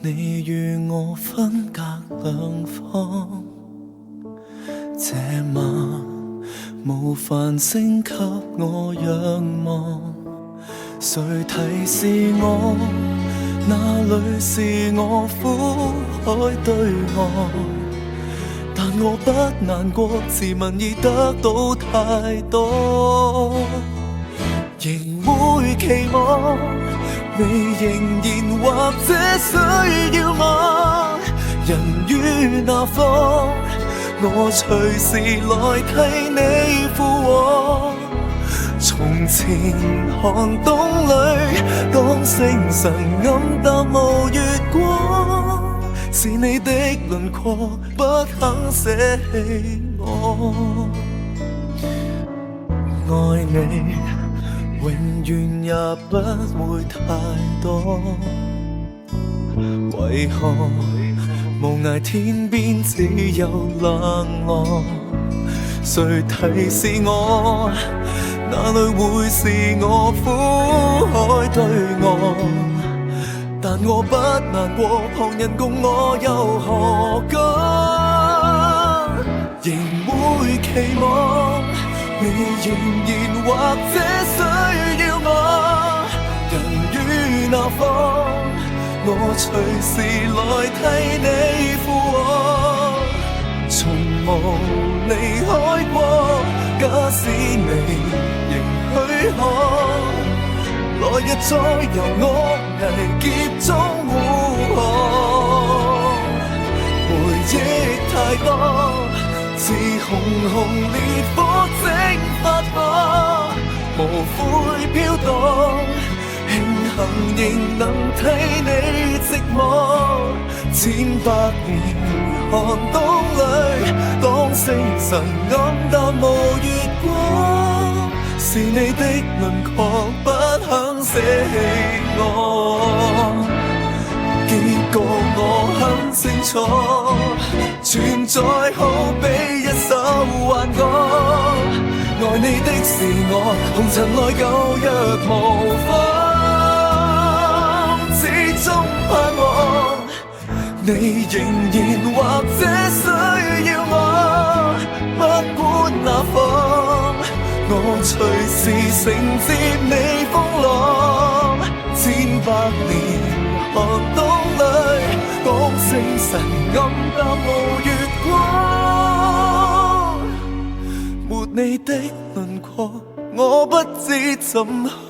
你與我分隔兩方，這晚無繁星給我仰望，誰提示我哪裏是我苦海對岸？但我不難過，自問已得到太多，仍會期望你仍然或者需要我，人於那方，我隨時來替你附和。從前寒冬裏，當星辰暗淡無月光，是你的輪廓不肯捨棄我，愛你永遠也不會太多，為何無涯天邊只有冷漠？誰提示我哪裏會是我苦海對岸？但我不難過，旁人共我又何干？仍會期望你仍然或者需要我，人於那方，我隨時來替你附和。從無離開過，假使你仍許可，來日再由我危劫中護航。回憶太多，似熊熊烈火蒸發過，無悔飄蕩，慶幸仍能替你寂寞。千百年寒冬裏，當星辰暗淡無月光，是你的輪廓不肯捨棄我。結局我很清楚，存在好比一首幻歌，愛你的是我，紅塵內舊若無妨，始終盼望你仍然或者需要我，不管哪方，我隨時承接你風浪。千百年寒冬裏，當星辰暗淡無月光，沒你的輪廓，我不知怎去